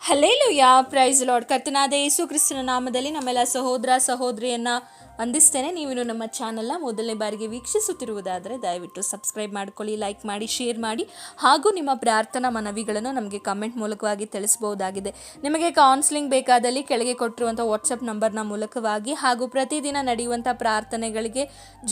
Hallelujah, price lord. ಕರ್ತನಾದ ಯೇಸು ಕ್ರಿಸ್ತನ ನಾಮದಲ್ಲಿ ನಮ್ಮೆಲ್ಲ ಸಹೋದರ ಸಹೋದರಿಯನ್ನ ವಂದಿಸ್ತೇನೆ. ನೀವು ನಮ್ಮ ಚಾನಲ್ನ ಮೊದಲನೇ ಬಾರಿಗೆ ವೀಕ್ಷಿಸುತ್ತಿರುವುದಾದರೆ ದಯವಿಟ್ಟು ಸಬ್ಸ್ಕ್ರೈಬ್ ಮಾಡ್ಕೊಳ್ಳಿ, ಲೈಕ್ ಮಾಡಿ, ಶೇರ್ ಮಾಡಿ, ಹಾಗೂ ನಿಮ್ಮ ಪ್ರಾರ್ಥನಾ ಮನವಿಗಳನ್ನು ನಮಗೆ ಕಮೆಂಟ್ ಮೂಲಕವಾಗಿ ತಿಳಿಸಬಹುದಾಗಿದೆ. ನಿಮಗೆ ಕೌನ್ಸಿಲಿಂಗ್ ಬೇಕಾದಲ್ಲಿ ಕೆಳಗೆ ಕೊಟ್ಟಿರುವಂಥ ವಾಟ್ಸಪ್ ನಂಬರ್ನ ಮೂಲಕವಾಗಿ, ಹಾಗೂ ಪ್ರತಿದಿನ ನಡೆಯುವಂಥ ಪ್ರಾರ್ಥನೆಗಳಿಗೆ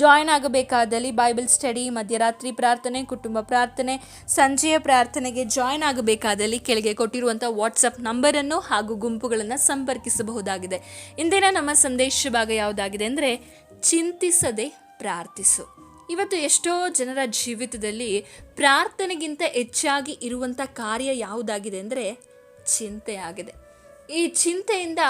ಜಾಯ್ನ್ ಆಗಬೇಕಾದಲ್ಲಿ ಬೈಬಲ್ ಸ್ಟಡಿ, ಮಧ್ಯರಾತ್ರಿ ಪ್ರಾರ್ಥನೆ, ಕುಟುಂಬ ಪ್ರಾರ್ಥನೆ, ಸಂಜೆಯ ಪ್ರಾರ್ಥನೆಗೆ ಜಾಯ್ನ್ ಆಗಬೇಕಾದಲ್ಲಿ ಕೆಳಗೆ ಕೊಟ್ಟಿರುವಂಥ ವಾಟ್ಸಪ್ ನಂಬರನ್ನು ಹಾಗೂ ಗುಂಪುಗಳನ್ನು ಸಂಪರ್ಕಿಸಬಹುದಾಗಿದೆ. ಇಂದಿನ ನಮ್ಮ ಸಂದೇಶ ಭಾಗ ಯಾವುದಾಗಿದೆ ಅಂದರೆ, ಚಿಂತಿಸದೆ ಪ್ರಾರ್ಥಿಸು. ಇವತ್ತು ಎಷ್ಟೋ ಜನರ ಜೀವಿತದಲ್ಲಿ ಪ್ರಾರ್ಥನೆಗಿಂತ ಹೆಚ್ಚಾಗಿ ಇರುವಂಥ ಕಾರ್ಯ ಯಾವುದಾಗಿದೆ ಅಂದರೆ ಚಿಂತೆ ಆಗಿದೆ. ಈ ಚಿಂತೆಯಿಂದ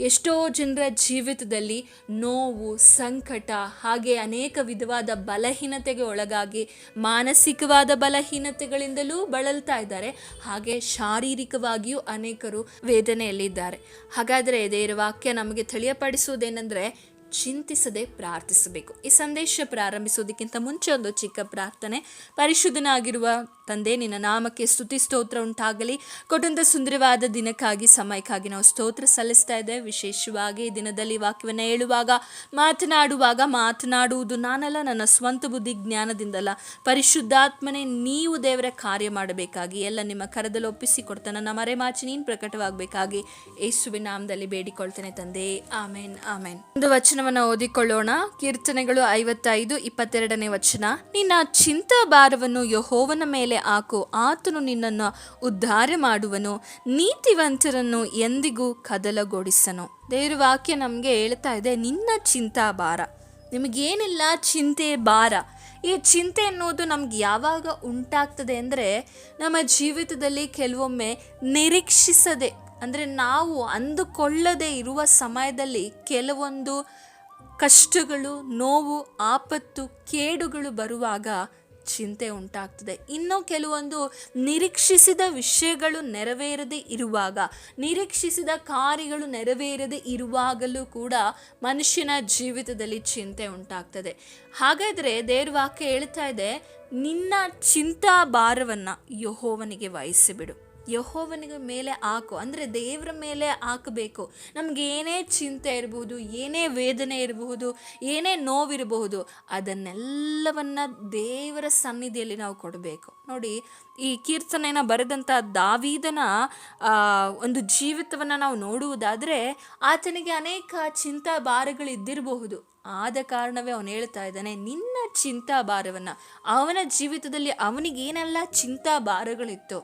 ಎಷ್ಟೋ ಜನರ ಜೀವಿತದಲ್ಲಿ ನೋವು, ಸಂಕಟ, ಹಾಗೆ ಅನೇಕ ವಿಧವಾದ ಬಲಹೀನತೆಗೆ ಒಳಗಾಗಿ ಮಾನಸಿಕವಾದ ಬಲಹೀನತೆಗಳಿಂದಲೂ ಬಳಲ್ತಾ ಇದ್ದಾರೆ. ಹಾಗೆ ಶಾರೀರಿಕವಾಗಿಯೂ ಅನೇಕರು ವೇದನೆಯಲ್ಲಿದ್ದಾರೆ. ಹಾಗಾದರೆ ದೇವರ ವಾಕ್ಯ ನಮಗೆ ತಿಳಿಯಪಡಿಸುವುದೇನೆಂದರೆ, ಚಿಂತಿಸದೆ ಪ್ರಾರ್ಥಿಸಬೇಕು. ಈ ಸಂದೇಶ ಪ್ರಾರಂಭಿಸೋದಕ್ಕಿಂತ ಮುಂಚೆ ಒಂದು ಚಿಕ್ಕ ಪ್ರಾರ್ಥನೆ. ಪರಿಶುದ್ಧನಾಗಿರುವ ತಂದೆ, ನಿನ್ನ ನಾಮಕ್ಕೆ ಸ್ತುತಿ ಸ್ತೋತ್ರ ಉಂಟಾಗಲಿ. ಕೊಟ್ಟಂಥ ಸುಂದರವಾದ ದಿನಕ್ಕಾಗಿ, ಸಮಯಕ್ಕಾಗಿ ನಾವು ಸ್ತೋತ್ರ ಸಲ್ಲಿಸ್ತಾ ಇದ್ದೇವೆ. ವಿಶೇಷವಾಗಿ ಈ ದಿನದಲ್ಲಿ ವಾಕ್ಯವನ್ನು ಹೇಳುವಾಗ, ಮಾತನಾಡುವುದು ನಾನಲ್ಲ, ನನ್ನ ಸ್ವಂತ ಬುದ್ಧಿ ಜ್ಞಾನದಿಂದಲ್ಲ, ಪರಿಶುದ್ಧಾತ್ಮನೇ ನೀವು ದೇವರ ಕಾರ್ಯ ಮಾಡಬೇಕಾಗಿ ಎಲ್ಲ ನಿಮ್ಮ ಕರದಲ್ಲಿ ಒಪ್ಪಿಸಿಕೊಡ್ತಾ ನನ್ನ ಮರೆಮಾಚಿ ನೀನು ಪ್ರಕಟವಾಗಬೇಕಾಗಿ ಯೇಸುವಿನ ನಾಮದಲ್ಲಿ ಬೇಡಿಕೊಳ್ತೇನೆ ತಂದೆ, ಆಮೇನ್ ಆಮೇನ್. ಒಂದು ವಚನವನ್ನು ಓದಿಕೊಳ್ಳೋಣ. ಕೀರ್ತನೆಗಳು 55:22 ವಚನ. ನಿನ್ನ ಚಿಂತಾ ಭಾರವನ್ನು ಯೆಹೋವನ ಮೇಲೆ ಹಾಕು, ಆತನು ನಿನ್ನನ್ನು ಉದ್ಧಾರ ಮಾಡುವನು, ನೀತಿವಂತರನ್ನು ಎಂದಿಗೂ ಕದಲಗೊಳಿಸನು. ದೇವರ ವಾಕ್ಯ ನಮಗೆ ಹೇಳ್ತಾ ಇದೆ, ನಿನ್ನ ಚಿಂತಾ ಭಾರ. ನಿಮಗೇನಿಲ್ಲ ಚಿಂತೆ ಭಾರ. ಈ ಚಿಂತೆ ಅನ್ನೋದು ನಮ್ಗೆ ಯಾವಾಗ ಉಂಟಾಗ್ತದೆ ಅಂದರೆ, ನಮ್ಮ ಜೀವಿತದಲ್ಲಿ ಕೆಲವೊಮ್ಮೆ ನಿರೀಕ್ಷಿಸದೆ, ಅಂದರೆ ನಾವು ಅಂದುಕೊಳ್ಳದೆ ಇರುವ ಸಮಯದಲ್ಲಿ ಕೆಲವೊಂದು ಕಷ್ಟಗಳು, ನೋವು, ಆಪತ್ತು, ಕೇಡುಗಳು ಬರುವಾಗ ಚಿಂತೆ ಉಂಟಾಗ್ತದೆ. ಇನ್ನು ಕೆಲವೊಂದು ನಿರೀಕ್ಷಿಸಿದ ವಿಷಯಗಳು ನೆರವೇರದೆ ಇರುವಾಗ, ನಿರೀಕ್ಷಿಸಿದ ಕಾರ್ಯಗಳು ನೆರವೇರದೆ ಇರುವಾಗಲೂ ಕೂಡ ಮನುಷ್ಯನ ಜೀವಿತದಲ್ಲಿ ಚಿಂತೆ ಉಂಟಾಗ್ತದೆ. ಹಾಗಾದರೆ ದೇವರ ವಾಕ್ಯ ಹೇಳ್ತಾ ಇದೆ, ನಿನ್ನ ಚಿಂತಾ ಭಾರವನ್ನು ಯೆಹೋವನಿಗೆ ವಹಿಸಿಬಿಡು. ಯೆಹೋವನಿಗೆ ಮೇಲೆ ಹಾಕು, ಅಂದರೆ ದೇವರ ಮೇಲೆ ಹಾಕಬೇಕು. ನಮ್ಗೆ ಏನೇ ಚಿಂತೆ ಇರಬಹುದು, ಏನೇ ವೇದನೆ ಇರಬಹುದು, ಏನೇ ನೋವಿರಬಹುದು, ಅದನ್ನೆಲ್ಲವನ್ನ ದೇವರ ಸನ್ನಿಧಿಯಲ್ಲಿ ನಾವು ಕೊಡಬೇಕು. ನೋಡಿ, ಈ ಕೀರ್ತನೆಯನ್ನು ಬರೆದಂಥ ದಾವೀದನ ಒಂದು ಜೀವಿತವನ್ನು ನಾವು ನೋಡುವುದಾದರೆ, ಆತನಿಗೆ ಅನೇಕ ಚಿಂತಾ ಭಾರಗಳಿದ್ದಿರಬಹುದು. ಆದ ಕಾರಣವೇ ಅವನು ಹೇಳ್ತಾ ಇದ್ದಾನೆ, ನಿನ್ನ ಚಿಂತಾ ಭಾರವನ್ನು. ಅವನ ಜೀವಿತದಲ್ಲಿ ಅವನಿಗೇನೆಲ್ಲ ಚಿಂತಾ ಭಾರಗಳಿತ್ತು,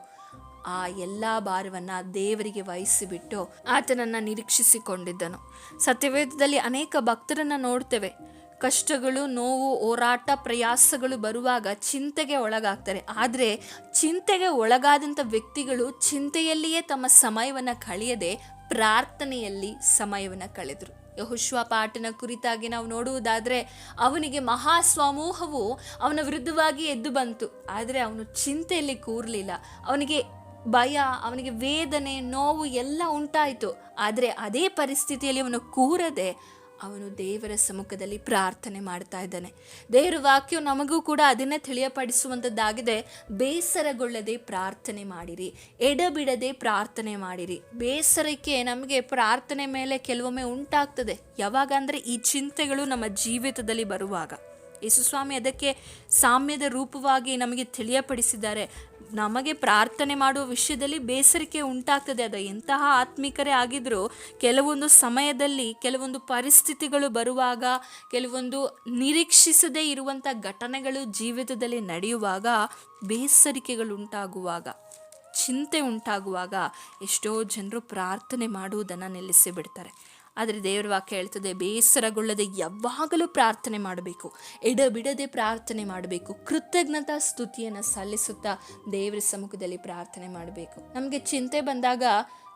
ಆ ಎಲ್ಲ ಭಾರವನ್ನು ದೇವರಿಗೆ ವಹಿಸಿಬಿಟ್ಟು ಆತನನ್ನು ನಿರೀಕ್ಷಿಸಿಕೊಂಡಿದ್ದನು. ಸತ್ಯವೇದದಲ್ಲಿ ಅನೇಕ ಭಕ್ತರನ್ನು ನೋಡ್ತೇವೆ. ಕಷ್ಟಗಳು, ನೋವು, ಹೋರಾಟ, ಪ್ರಯಾಸಗಳು ಬರುವಾಗ ಚಿಂತೆಗೆ ಒಳಗಾಗ್ತಾರೆ. ಆದರೆ ಚಿಂತೆಗೆ ಒಳಗಾದಂಥ ವ್ಯಕ್ತಿಗಳು ಚಿಂತೆಯಲ್ಲಿಯೇ ತಮ್ಮ ಸಮಯವನ್ನು ಕಳೆಯದೆ ಪ್ರಾರ್ಥನೆಯಲ್ಲಿ ಸಮಯವನ್ನು ಕಳೆದರು. ಯೆಹೋಶುವ ಪಾಟನ ಕುರಿತಾಗಿ ನಾವು ನೋಡುವುದಾದರೆ, ಅವನಿಗೆ ಮಹಾ ಸಮೂಹವು ಅವನ ವಿರುದ್ಧವಾಗಿ ಎದ್ದು ಬಂತು. ಆದರೆ ಅವನು ಚಿಂತೆಯಲ್ಲಿ ಕೂರಲಿಲ್ಲ. ಅವನಿಗೆ ಭಯ, ಅವನಿಗೆ ವೇದನೆ, ನೋವು ಎಲ್ಲ ಉಂಟಾಯಿತು. ಆದರೆ ಅದೇ ಪರಿಸ್ಥಿತಿಯಲ್ಲಿ ಅವನು ಕೂರದೆ ಅವನು ದೇವರ ಸಮ್ಮುಖದಲ್ಲಿ ಪ್ರಾರ್ಥನೆ ಮಾಡ್ತಾ ಇದ್ದಾನೆ. ದೇವರ ವಾಕ್ಯವು ನಮಗೂ ಕೂಡ ಅದನ್ನೇ ತಿಳಿಯಪಡಿಸುವಂಥದ್ದಾಗಿದೆ. ಬೇಸರಗೊಳ್ಳದೆ ಪ್ರಾರ್ಥನೆ ಮಾಡಿರಿ, ಎಡಬಿಡದೆ ಪ್ರಾರ್ಥನೆ ಮಾಡಿರಿ. ಬೇಸರಕ್ಕೆ ನಮಗೆ ಪ್ರಾರ್ಥನೆ ಮೇಲೆ ಕೆಲವೊಮ್ಮೆ ಉಂಟಾಗ್ತದೆ. ಯಾವಾಗ ಅಂದರೆ ಈ ಚಿಂತೆಗಳು ನಮ್ಮ ಜೀವಿತದಲ್ಲಿ ಬರುವಾಗ. ಯೇಸುಸ್ವಾಮಿ ಅದಕ್ಕೆ ಸಾಮ್ಯದ ರೂಪವಾಗಿ ನಮಗೆ ತಿಳಿಯಪಡಿಸಿದ್ದಾರೆ. ನಮಗೆ ಪ್ರಾರ್ಥನೆ ಮಾಡುವ ವಿಷಯದಲ್ಲಿ ಬೇಸರಿಕೆ ಉಂಟಾಗ್ತದೆ. ಅದು ಎಂತಹ ಆತ್ಮಿಕರೇ ಆಗಿದ್ರೂ ಕೆಲವೊಂದು ಸಮಯದಲ್ಲಿ ಕೆಲವೊಂದು ಪರಿಸ್ಥಿತಿಗಳು ಬರುವಾಗ, ಕೆಲವೊಂದು ನಿರೀಕ್ಷಿಸದೇ ಇರುವಂಥ ಘಟನೆಗಳು ಜೀವಿತದಲ್ಲಿ ನಡೆಯುವಾಗ, ಬೇಸರಿಕೆಗಳು ಉಂಟಾಗುವಾಗ, ಚಿಂತೆ ಉಂಟಾಗುವಾಗ ಎಷ್ಟೋ ಜನರು ಪ್ರಾರ್ಥನೆ ಮಾಡುವುದನ್ನು ನಿಲ್ಲಿಸಿ ಬಿಡ್ತಾರೆ. ಆದರೆ ದೇವರ ವಾಕ್ಯ ಹೇಳ್ತದೆ, ಬೇಸರಗೊಳ್ಳದೆ ಯಾವಾಗಲೂ ಪ್ರಾರ್ಥನೆ ಮಾಡಬೇಕು, ಎಡಬಿಡದೆ ಪ್ರಾರ್ಥನೆ ಮಾಡಬೇಕು, ಕೃತಜ್ಞತಾ ಸ್ತುತಿಯನ್ನು ಸಲ್ಲಿಸುತ್ತಾ ದೇವರ ಸಮ್ಮುಖದಲ್ಲಿ ಪ್ರಾರ್ಥನೆ ಮಾಡಬೇಕು. ನಮಗೆ ಚಿಂತೆ ಬಂದಾಗ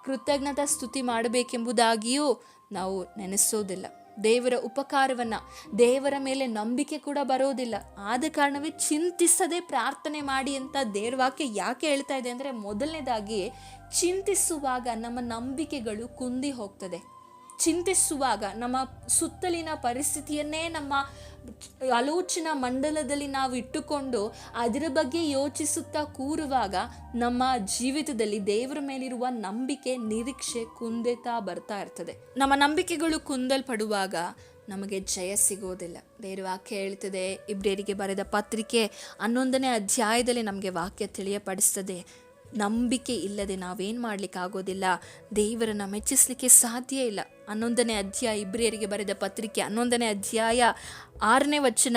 ಕೃತಜ್ಞತಾ ಸ್ತುತಿ ಮಾಡಬೇಕೆಂಬುದಾಗಿಯೂ ನಾವು ನೆನೆಸೋದಿಲ್ಲ. ದೇವರ ಉಪಕಾರವನ್ನು, ದೇವರ ಮೇಲೆ ನಂಬಿಕೆ ಕೂಡ ಬರೋದಿಲ್ಲ. ಆದ ಕಾರಣವೇ ಚಿಂತಿಸದೆ ಪ್ರಾರ್ಥನೆ ಮಾಡಿ ಅಂತ ದೇವರ ವಾಕ್ಯ ಯಾಕೆ ಹೇಳ್ತಾ ಇದೆ ಅಂದರೆ, ಮೊದಲನೇದಾಗಿ ಚಿಂತಿಸುವಾಗ ನಮ್ಮ ನಂಬಿಕೆಗಳು ಕುಂದಿ ಹೋಗ್ತದೆ. ಚಿಂತಿಸುವಾಗ, ನಮ್ಮ ಸುತ್ತಲಿನ ಪರಿಸ್ಥಿತಿಯನ್ನೇ ನಮ್ಮ ಆಲೋಚನಾ ಮಂಡಲದಲ್ಲಿ ನಾವು ಇಟ್ಟುಕೊಂಡು ಅದರ ಬಗ್ಗೆ ಯೋಚಿಸುತ್ತಾ ಕೂರುವಾಗ ನಮ್ಮ ಜೀವಿತದಲ್ಲಿ ದೇವರ ಮೇಲಿರುವ ನಂಬಿಕೆ, ನಿರೀಕ್ಷೆ ಕುಂದುತ್ತಾ ಬರ್ತಾ ಇರ್ತದೆ. ನಮ್ಮ ನಂಬಿಕೆಗಳು ಕುಂದಲ್ಪಡುವಾಗ ನಮಗೆ ಜಯ ಸಿಗೋದಿಲ್ಲ. ದೇವರ ವಾಕ್ಯ ಹೇಳ್ತದೆ, ಇಬ್ರಿಯರಿಗೆ ಬರೆದ ಪತ್ರಿಕೆ 11ನೇ ಅಧ್ಯಾಯದಲ್ಲಿ ನಮಗೆ ವಾಕ್ಯ ತಿಳಿಯಪಡಿಸ್ತದೆ, ನಂಬಿಕೆ ಇಲ್ಲದೆ ನಾವೇನು ಮಾಡ್ಲಿಕ್ಕೆ ಆಗೋದಿಲ್ಲ, ದೇವರನ್ನು ಮೆಚ್ಚಿಸ್ಲಿಕ್ಕೆ ಸಾಧ್ಯ ಇಲ್ಲ. 11ನೇ ಅಧ್ಯಾಯ, ಇಬ್ರಿಯರಿಗೆ ಬರೆದ ಪತ್ರಿಕೆ 11ನೇ ಅಧ್ಯಾಯ 6ನೇ ವಚನ,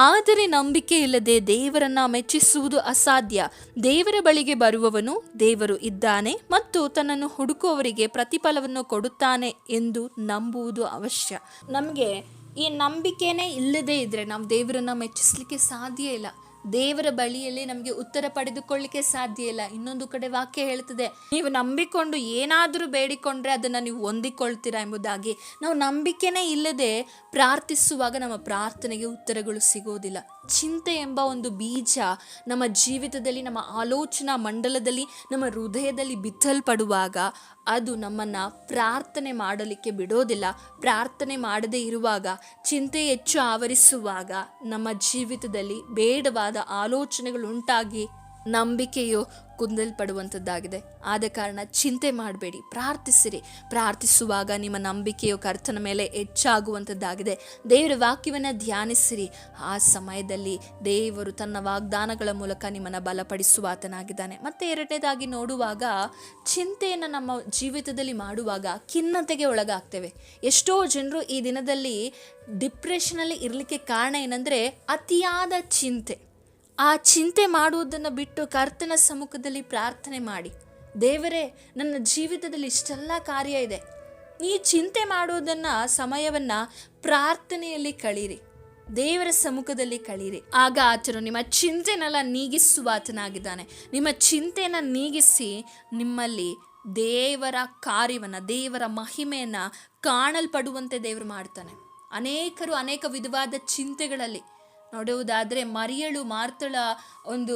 ಆದರೆ ನಂಬಿಕೆ ಇಲ್ಲದೆ ದೇವರನ್ನ ಮೆಚ್ಚಿಸುವುದು ಅಸಾಧ್ಯ. ದೇವರ ಬಳಿಗೆ ಬರುವವನು ದೇವರು ಇದ್ದಾನೆ ಮತ್ತು ತನ್ನನ್ನು ಹುಡುಕುವವರಿಗೆ ಪ್ರತಿಫಲವನ್ನು ಕೊಡುತ್ತಾನೆ ಎಂದು ನಂಬುವುದು ಅವಶ್ಯ. ನಮಗೆ ಈ ನಂಬಿಕೆನೇ ಇಲ್ಲದೆ ಇದ್ರೆ ನಾವು ದೇವರನ್ನ ಮೆಚ್ಚಿಸ್ಲಿಕ್ಕೆ ಸಾಧ್ಯ ಇಲ್ಲ. ದೇವರ ಬಳಿಯಲ್ಲಿ ನಮಗೆ ಉತ್ತರ ಪಡೆದುಕೊಳ್ಳಿಕ್ಕೆ ಸಾಧ್ಯ ಇಲ್ಲ. ಇನ್ನೊಂದು ಕಡೆ ವಾಕ್ಯ ಹೇಳ್ತದೆ, ನೀವು ನಂಬಿಕೊಂಡು ಏನಾದರೂ ಬೇಡಿಕೊಂಡ್ರೆ ಅದನ್ನು ನೀವು ಹೊಂದಿಕೊಳ್ತೀರಾ ಎಂಬುದಾಗಿ. ನಾವು ನಂಬಿಕೆನೇ ಇಲ್ಲದೆ ಪ್ರಾರ್ಥಿಸುವಾಗ ನಮ್ಮ ಪ್ರಾರ್ಥನೆಗೆ ಉತ್ತರಗಳು ಸಿಗೋದಿಲ್ಲ. ಚಿಂತೆ ಎಂಬ ಒಂದು ಬೀಜ ನಮ್ಮ ಜೀವಿತದಲ್ಲಿ, ನಮ್ಮ ಆಲೋಚನಾ ಮಂಡಲದಲ್ಲಿ, ನಮ್ಮ ಹೃದಯದಲ್ಲಿ ಬಿತ್ತಲ್ಪಡುವಾಗ ಅದು ನಮ್ಮನ್ನು ಪ್ರಾರ್ಥನೆ ಮಾಡಲಿಕ್ಕೆ ಬಿಡೋದಿಲ್ಲ. ಪ್ರಾರ್ಥನೆ ಮಾಡದೇ ಇರುವಾಗ, ಚಿಂತೆ ಹೆಚ್ಚು ಆವರಿಸುವಾಗ ನಮ್ಮ ಜೀವಿತದಲ್ಲಿ ಬೇಡವಾದ ಆಲೋಚನೆಗಳು ಉಂಟಾಗಿ ನಂಬಿಕೆಯು ಕುಂದಲ್ಪಡುವಂಥದ್ದಾಗಿದೆ. ಆದ ಕಾರಣ ಚಿಂತೆ ಮಾಡಬೇಡಿ, ಪ್ರಾರ್ಥಿಸಿರಿ. ಪ್ರಾರ್ಥಿಸುವಾಗ ನಿಮ್ಮ ನಂಬಿಕೆಯು ಕರ್ತನ ಮೇಲೆ ಹೆಚ್ಚಾಗುವಂಥದ್ದಾಗಿದೆ. ದೇವರ ವಾಕ್ಯವನ್ನು ಧ್ಯಾನಿಸಿರಿ. ಆ ಸಮಯದಲ್ಲಿ ದೇವರು ತನ್ನ ವಾಗ್ದಾನಗಳ ಮೂಲಕ ನಿಮ್ಮನ್ನು ಬಲಪಡಿಸುವ ಆತನಾಗಿದ್ದಾನೆ. ಮತ್ತು ಎರಡನೇದಾಗಿ ನೋಡುವಾಗ, ಚಿಂತೆಯನ್ನು ನಮ್ಮ ಜೀವಿತದಲ್ಲಿ ಮಾಡುವಾಗ ಖಿನ್ನತೆಗೆ ಒಳಗಾಗ್ತೇವೆ. ಎಷ್ಟೋ ಜನರು ಈ ದಿನದಲ್ಲಿ ಡಿಪ್ರೆಷನಲ್ಲಿ ಇರಲಿಕ್ಕೆ ಕಾರಣ ಏನಂದರೆ ಅತಿಯಾದ ಚಿಂತೆ. ಆ ಚಿಂತೆ ಮಾಡುವುದನ್ನು ಬಿಟ್ಟು ಕರ್ತನ ಸಮ್ಮುಖದಲ್ಲಿ ಪ್ರಾರ್ಥನೆ ಮಾಡಿ, ದೇವರೇ ನನ್ನ ಜೀವಿತದಲ್ಲಿ ಇಷ್ಟೆಲ್ಲ ಕಾರ್ಯ ಇದೆ, ಈ ಚಿಂತೆ ಮಾಡುವುದನ್ನು ಸಮಯವನ್ನು ಪ್ರಾರ್ಥನೆಯಲ್ಲಿ ಕಳೀರಿ, ದೇವರ ಸಮ್ಮುಖದಲ್ಲಿ ಕಳೀರಿ. ಆಗ ಆತನು ನಿಮ್ಮ ಚಿಂತೆನೆಲ್ಲ ನೀಗಿಸುವ ಆತನಾಗಿದ್ದಾನೆ. ನಿಮ್ಮ ಚಿಂತೆಯನ್ನು ನೀಗಿಸಿ ನಿಮ್ಮಲ್ಲಿ ದೇವರ ಕಾರ್ಯವನ್ನು, ದೇವರ ಮಹಿಮೆಯನ್ನು ಕಾಣಲ್ಪಡುವಂತೆ ದೇವರು ಮಾಡ್ತಾನೆ. ಅನೇಕರು ಅನೇಕ ವಿಧವಾದ ಚಿಂತೆಗಳಲ್ಲಿ ನೋಡುವುದಾದರೆ, ಮರಿಯಳು ಮಾರ್ತಳ ಒಂದು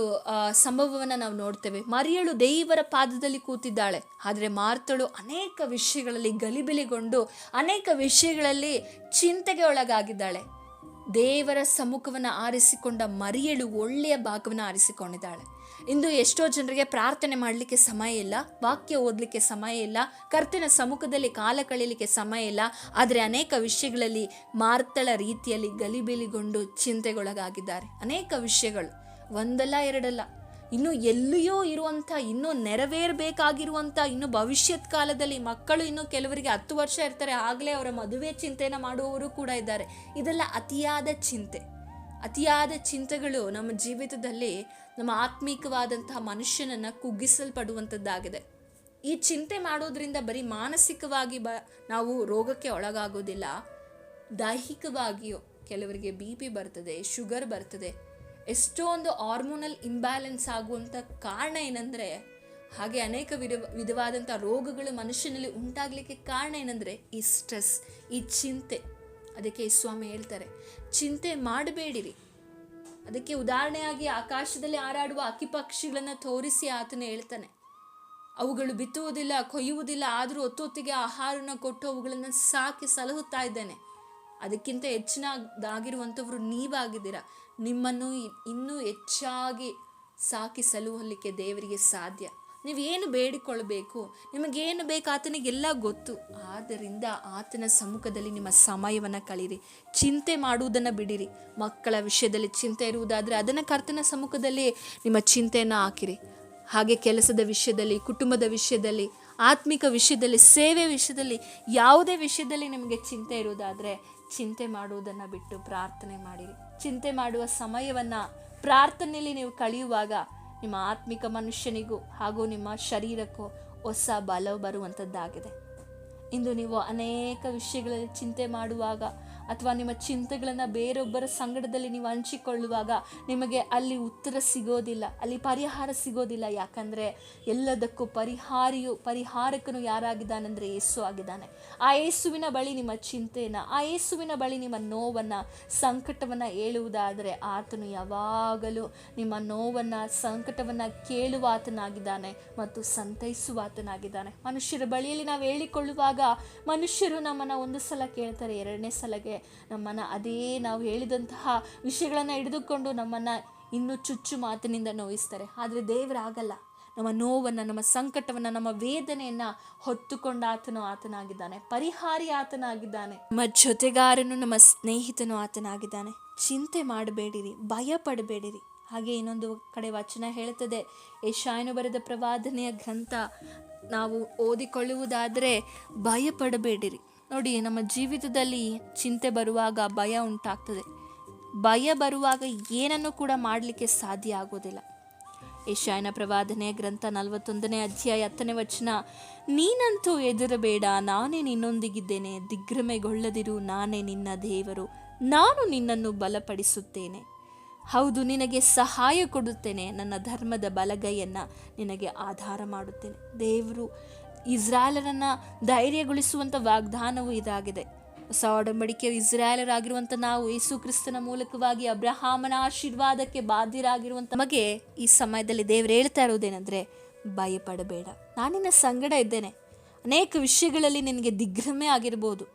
ಸಂಭವವನ್ನು ನಾವು ನೋಡ್ತೇವೆ. ಮರಿಯಳು ದೇವರ ಪಾದದಲ್ಲಿ ಕೂತಿದ್ದಾಳೆ, ಆದರೆ ಮಾರ್ತಳು ಅನೇಕ ವಿಷಯಗಳಲ್ಲಿ ಗಲಿಬಿಲಿಗೊಂಡು ಅನೇಕ ವಿಷಯಗಳಲ್ಲಿ ಚಿಂತೆಗೆ ಒಳಗಾಗಿದ್ದಾಳೆ. ದೇವರ ಸಮ್ಮುಖವನ್ನು ಆರಿಸಿಕೊಂಡ ಮರಿಯಳು ಒಳ್ಳೆಯ ಭಾಗವನ್ನು ಆರಿಸಿಕೊಂಡಿದ್ದಾಳೆ. ಇಂದು ಎಷ್ಟೋ ಜನರಿಗೆ ಪ್ರಾರ್ಥನೆ ಮಾಡಲಿಕ್ಕೆ ಸಮಯ ಇಲ್ಲ, ವಾಕ್ಯ ಓದಲಿಕ್ಕೆ ಸಮಯ ಇಲ್ಲ, ಕರ್ತನ ಸಮ್ಮುಖದಲ್ಲಿ ಕಾಲ ಕಳೆಯಲಿಕ್ಕೆ ಸಮಯ ಇಲ್ಲ. ಆದರೆ ಅನೇಕ ವಿಷಯಗಳಲ್ಲಿ ಮಾರ್ತಳ ರೀತಿಯಲ್ಲಿ ಗಲಿಬಿಲಿಗೊಂಡು ಚಿಂತೆಗೊಳಗಾಗಿದ್ದಾರೆ. ಅನೇಕ ವಿಷಯಗಳು, ಒಂದಲ್ಲ ಎರಡಲ್ಲ, ಇನ್ನು ಎಲ್ಲಿಯೋ ಇರುವಂಥ, ಇನ್ನೂ ನೆರವೇರಬೇಕಾಗಿರುವಂಥ, ಇನ್ನು ಭವಿಷ್ಯತ್ ಕಾಲದಲ್ಲಿ ಮಕ್ಕಳು ಇನ್ನೂ ಕೆಲವರಿಗೆ 10 ವರ್ಷ ಇರ್ತಾರೆ, ಆಗಲೇ ಅವರ ಮದುವೆ ಚಿಂತೆಯನ್ನು ಮಾಡುವವರು ಕೂಡ ಇದ್ದಾರೆ. ಇದೆಲ್ಲ ಅತಿಯಾದ ಚಿಂತೆ. ಅತಿಯಾದ ಚಿಂತೆಗಳು ನಮ್ಮ ಜೀವಿತದಲ್ಲಿ ನಮ್ಮ ಆತ್ಮೀಕವಾದಂತಹ ಮನುಷ್ಯನನ್ನು ಕುಗ್ಗಿಸಲ್ಪಡುವಂಥದ್ದಾಗಿದೆ. ಈ ಚಿಂತೆ ಮಾಡೋದ್ರಿಂದ ಬರೀ ಮಾನಸಿಕವಾಗಿ ನಾವು ರೋಗಕ್ಕೆ ಒಳಗಾಗೋದಿಲ್ಲ, ದೈಹಿಕವಾಗಿಯೂ ಕೆಲವರಿಗೆ BP ಬರ್ತದೆ, ಶುಗರ್ ಬರ್ತದೆ. ಎಷ್ಟೊಂದು ಹಾರ್ಮೋನಲ್ ಇಂಬ್ಯಾಲೆನ್ಸ್ ಆಗುವಂಥ ಕಾರಣ ಏನಂದರೆ, ಹಾಗೆ ಅನೇಕ ವಿಧವಾದಂಥ ರೋಗಗಳು ಮನುಷ್ಯನಲ್ಲಿ ಉಂಟಾಗಲಿಕ್ಕೆ ಕಾರಣ ಏನಂದರೆ ಈ ಸ್ಟ್ರೆಸ್, ಈ ಚಿಂತೆ. ಅದಕ್ಕೆ ಈ ಸ್ವಾಮಿ ಹೇಳ್ತಾರೆ, ಚಿಂತೆ ಮಾಡಬೇಡಿರಿ. ಅದಕ್ಕೆ ಉದಾಹರಣೆಯಾಗಿ ಆಕಾಶದಲ್ಲಿ ಹಾರಾಡುವ ಅಕ್ಕಿ ಪಕ್ಷಿಗಳನ್ನು ತೋರಿಸಿ ಆತನು ಹೇಳ್ತಾನೆ, ಅವುಗಳು ಬಿತ್ತುವುದಿಲ್ಲ, ಕೊಯ್ಯುವುದಿಲ್ಲ, ಆದರೂ ಹೊತ್ತೊತ್ತಿಗೆ ಆಹಾರನ ಕೊಟ್ಟು ಅವುಗಳನ್ನು ಸಾಕಿ ಸಲಹುತ್ತಾ ಇದ್ದಾನೆ. ಅದಕ್ಕಿಂತ ಹೆಚ್ಚಿನದಾಗಿರುವಂಥವ್ರು ನೀವಾಗಿದ್ದೀರಾ. ನಿಮ್ಮನ್ನು ಇನ್ನೂ ಹೆಚ್ಚಾಗಿ ಸಾಕಿ ಸಲುಹಲಿಕ್ಕೆ ದೇವರಿಗೆ ಸಾಧ್ಯ. ನೀವೇನು ಬೇಡಿಕೊಳ್ಬೇಕು, ನಿಮಗೇನು ಬೇಕು ಆತನಿಗೆಲ್ಲ ಗೊತ್ತು. ಆದ್ದರಿಂದ ಆತನ ಸಮ್ಮುಖದಲ್ಲಿ ನಿಮ್ಮ ಸಮಯವನ್ನು ಕಳೀರಿ. ಚಿಂತೆ ಮಾಡುವುದನ್ನು ಬಿಡಿರಿ. ಮಕ್ಕಳ ವಿಷಯದಲ್ಲಿ ಚಿಂತೆ ಇರುವುದಾದರೆ ಅದನ್ನು ಕರ್ತನ ಸಮ್ಮುಖದಲ್ಲಿ ನಿಮ್ಮ ಚಿಂತೆಯನ್ನು ಹಾಕಿರಿ. ಹಾಗೆ ಕೆಲಸದ ವಿಷಯದಲ್ಲಿ, ಕುಟುಂಬದ ವಿಷಯದಲ್ಲಿ, ಆತ್ಮಿಕ ವಿಷಯದಲ್ಲಿ, ಸೇವೆ ವಿಷಯದಲ್ಲಿ, ಯಾವುದೇ ವಿಷಯದಲ್ಲಿ ನಿಮಗೆ ಚಿಂತೆ ಇರುವುದಾದರೆ ಚಿಂತೆ ಮಾಡುವುದನ್ನು ಬಿಟ್ಟು ಪ್ರಾರ್ಥನೆ ಮಾಡಿರಿ. ಚಿಂತೆ ಮಾಡುವ ಸಮಯವನ್ನು ಪ್ರಾರ್ಥನೆಯಲ್ಲಿ ನೀವು ಕಳೆಯುವಾಗ ನಿಮ್ಮ ಆತ್ಮಿಕ ಮನುಷ್ಯನಿಗೂ ಹಾಗೂ ನಿಮ್ಮ ಶರೀರಕ್ಕೂ ಹೊಸ ಬಲ ಬರುವಂಥದ್ದಾಗಿದೆ. ಇಂದು ನೀವು ಅನೇಕ ವಿಷಯಗಳಲ್ಲಿ ಚಿಂತೆ ಮಾಡುವಾಗ, ಅಥವಾ ನಿಮ್ಮ ಚಿಂತೆಗಳನ್ನು ಬೇರೊಬ್ಬರ ಸಂಗಡದಲ್ಲಿ ನೀವು ಹಂಚಿಕೊಳ್ಳುವಾಗ ನಿಮಗೆ ಅಲ್ಲಿ ಉತ್ತರ ಸಿಗೋದಿಲ್ಲ, ಅಲ್ಲಿ ಪರಿಹಾರ ಸಿಗೋದಿಲ್ಲ. ಯಾಕಂದರೆ ಎಲ್ಲದಕ್ಕೂ ಪರಿಹಾರಕನು ಯಾರಾಗಿದ್ದಾನೆಂದರೆ ಯೇಸು ಆಗಿದ್ದಾನೆ. ಆ ಯೇಸುವಿನ ಬಳಿ ನಿಮ್ಮ ಚಿಂತೆಯನ್ನು, ಆ ಯೇಸುವಿನ ಬಳಿ ನಿಮ್ಮ ನೋವನ್ನು, ಸಂಕಟವನ್ನು ಹೇಳುವುದಾದರೆ ಆತನು ಯಾವಾಗಲೂ ನಿಮ್ಮ ನೋವನ್ನು, ಸಂಕಟವನ್ನು ಕೇಳುವ ಆತನಾಗಿದ್ದಾನೆ ಮತ್ತು ಸಂತೈಸುವ ಆತನಾಗಿದ್ದಾನೆ. ಮನುಷ್ಯರ ಬಳಿಯಲ್ಲಿ ನಾವು ಹೇಳಿಕೊಳ್ಳುವಾಗ ಮನುಷ್ಯರು ನಮ್ಮನ್ನು ಒಂದು ಸಲ ಕೇಳ್ತಾರೆ, ಎರಡನೇ ಸಲಗೆ ನಮ್ಮನ್ನು ಅದೇ ನಾವು ಹೇಳಿದಂತಹ ವಿಷಯಗಳನ್ನು ಹಿಡಿದುಕೊಂಡು ನಮ್ಮನ್ನು ಇನ್ನೂ ಚುಚ್ಚು ಮಾತಿನಿಂದ ನೋಯಿಸ್ತಾರೆ. ಆದರೆ ದೇವರಾಗಲ್ಲ. ನಮ್ಮ ನೋವನ್ನು, ನಮ್ಮ ಸಂಕಟವನ್ನು, ನಮ್ಮ ವೇದನೆಯನ್ನು ಹೊತ್ತುಕೊಂಡ ಆತನಾಗಿದ್ದಾನೆ. ಪರಿಹಾರಿ ಆತನಾಗಿದ್ದಾನೆ. ನಮ್ಮ ಜೊತೆಗಾರನು, ನಮ್ಮ ಸ್ನೇಹಿತನು ಆತನಾಗಿದ್ದಾನೆ. ಚಿಂತೆ ಮಾಡಬೇಡಿರಿ, ಭಯ ಪಡಬೇಡಿರಿ. ಹಾಗೆ ಇನ್ನೊಂದು ಕಡೆ ವಚನ ಹೇಳುತ್ತದೆ, ಯೆಶಾಯನು ಬರೆದ ಪ್ರವಾದನೆಯ ಗ್ರಂಥ ನಾವು ಓದಿಕೊಳ್ಳುವುದಾದರೆ ಭಯ ಪಡಬೇಡಿರಿ. ನೋಡಿ, ನಮ್ಮ ಜೀವಿತದಲ್ಲಿ ಚಿಂತೆ ಬರುವಾಗ ಭಯ ಉಂಟಾಗ್ತದೆ. ಭಯ ಬರುವಾಗ ಏನನ್ನು ಕೂಡ ಮಾಡಲಿಕ್ಕೆ ಸಾಧ್ಯ ಆಗೋದಿಲ್ಲ. ಯೆಶಾಯನ ಪ್ರವಾದನೆಯ ಗ್ರಂಥ 41ನೇ ಅಧ್ಯಾಯ 10ನೇ ವಚನ, ನೀನಂತೂ ಹೆದರಬೇಡ, ನಾನೇ ನಿನ್ನೊಂದಿಗಿದ್ದೇನೆ, ದಿಗ್ಭ್ರಮೆಗೊಳ್ಳದಿರು, ನಾನೇ ನಿನ್ನ ದೇವರು, ನಾನು ನಿನ್ನನ್ನು ಬಲಪಡಿಸುತ್ತೇನೆ, ಹೌದು ನಿನಗೆ ಸಹಾಯ ಕೊಡುತ್ತೇನೆ, ನನ್ನ ಧರ್ಮದ ಬಲಗೈಯನ್ನು ನಿನಗೆ ಆಧಾರ ಮಾಡುತ್ತೇನೆ. ದೇವರು ಇಸ್ರಾಯೇಲರನ್ನು ಧೈರ್ಯಗೊಳಿಸುವಂಥ ವಾಗ್ದಾನವೂ ಇದಾಗಿದೆ. ಹೊಸ ಒಡಂಬಡಿಕೆಯ ಇಸ್ರಾಯೇಲರಾಗಿರುವಂಥ ನಾವು ಯೇಸು ಕ್ರಿಸ್ತನ ಮೂಲಕವಾಗಿ ಅಬ್ರಹಾಮನ ಆಶೀರ್ವಾದಕ್ಕೆ ಬಾಧ್ಯರಾಗಿರುವಂಥ ನಮಗೆ ಈ ಸಮಯದಲ್ಲಿ ದೇವರು ಹೇಳ್ತಾ ಇರೋದೇನೆಂದರೆ, ಭಯಪಡಬೇಡ, ನಾನು ನಿನ್ನ ಸಂಗಡ ಇದ್ದೇನೆ. ಅನೇಕ ವಿಷಯಗಳಲ್ಲಿ ನಿನಗೆ ದಿಗ್ಭ್ರಮೆ ಆಗಿರ್ಬೋದು,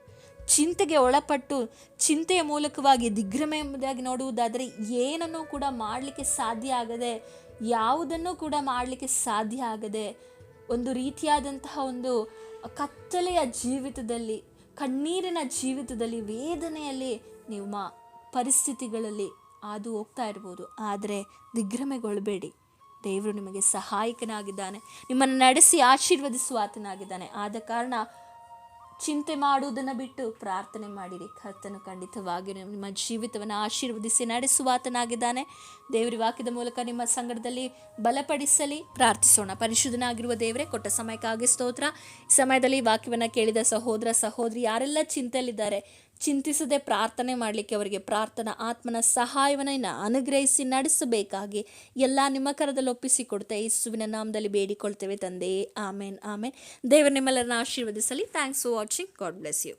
ಚಿಂತೆಗೆ ಒಳಪಟ್ಟು ಚಿಂತೆಯ ಮೂಲಕವಾಗಿ ದಿಗ್ಭ್ರಮೆಯಾಗಿ ನೋಡುವುದಾದರೆ ಏನನ್ನೂ ಕೂಡ ಮಾಡಲಿಕ್ಕೆ ಸಾಧ್ಯ ಆಗದೆ, ಯಾವುದನ್ನು ಕೂಡ ಮಾಡಲಿಕ್ಕೆ ಸಾಧ್ಯ ಆಗದೆ, ಒಂದು ರೀತಿಯಾದಂತಹ ಒಂದು ಕತ್ತಲೆಯ ಜೀವಿತದಲ್ಲಿ, ಕಣ್ಣೀರಿನ ಜೀವಿತದಲ್ಲಿ, ವೇದನೆಯಲ್ಲಿ ನೀವು ಪರಿಸ್ಥಿತಿಗಳಲ್ಲಿ ಹಾದು ಹೋಗ್ತಾ ಇರ್ಬೋದು. ಆದರೆ ದಿಗ್ಭ್ರಮೆಗೊಳ್ಳಬೇಡಿ, ದೇವರು ನಿಮಗೆ ಸಹಾಯಕನಾಗಿದ್ದಾನೆ, ನಿಮ್ಮನ್ನು ನಡೆಸಿ ಆಶೀರ್ವದಿಸುವ ಆತನಾಗಿದ್ದಾನೆ. ಆದ ಕಾರಣ ಚಿಂತೆ ಮಾಡುವುದನ್ನು ಬಿಟ್ಟು ಪ್ರಾರ್ಥನೆ ಮಾಡಿರಿ. ಕರ್ತನು ಖಂಡಿತವಾಗಿ ನಿಮ್ಮ ಜೀವಿತವನ್ನು ಆಶೀರ್ವದಿಸಿ ನಡೆಸುವ ಆತನಾಗಿದ್ದಾನೆ. ದೇವರ ವಾಕ್ಯದ ಮೂಲಕ ನಿಮ್ಮ ಸಂಗಡದಲ್ಲಿ ಬಲಪಡಿಸಲಿ. ಪ್ರಾರ್ಥಿಸೋಣ. ಪರಿಶುದ್ಧನಾಗಿರುವ ದೇವರೇ, ಕೊಟ್ಟ ಸಮಯಕ್ಕಾಗಿ ಸ್ತೋತ್ರ. ಈ ಸಮಯದಲ್ಲಿ ವಾಕ್ಯವನ್ನು ಕೇಳಿದ ಸಹೋದರ ಸಹೋದರಿ ಯಾರೆಲ್ಲ ಚಿಂತೆಯಲ್ಲಿದ್ದಾರೆ, ಚಿಂತಿಸದೆ ಪ್ರಾರ್ಥನೆ ಮಾಡಲಿಕ್ಕೆ ಅವರಿಗೆ ಪ್ರಾರ್ಥನಾ ಆತ್ಮನ ಸಹಾಯವನ್ನು ಅನುಗ್ರಹಿಸಿ ನಡೆಸಬೇಕಾಗಿ ಎಲ್ಲ ನಿಮ್ಮ ಕರದಲ್ಲಿ ಒಪ್ಪಿಸಿಕೊಡ್ತಾ ಯೇಸುವಿನ ನಾಮದಲ್ಲಿ ಬೇಡಿಕೊಳ್ತೇವೆ ತಂದೆಯೇ, ಆಮೇನ್ ಆಮೇನ್. ದೇವರು ನಿಮ್ಮೆಲ್ಲರನ್ನ ಆಶೀರ್ವದಿಸಲಿ. Thanks for watching. God bless you.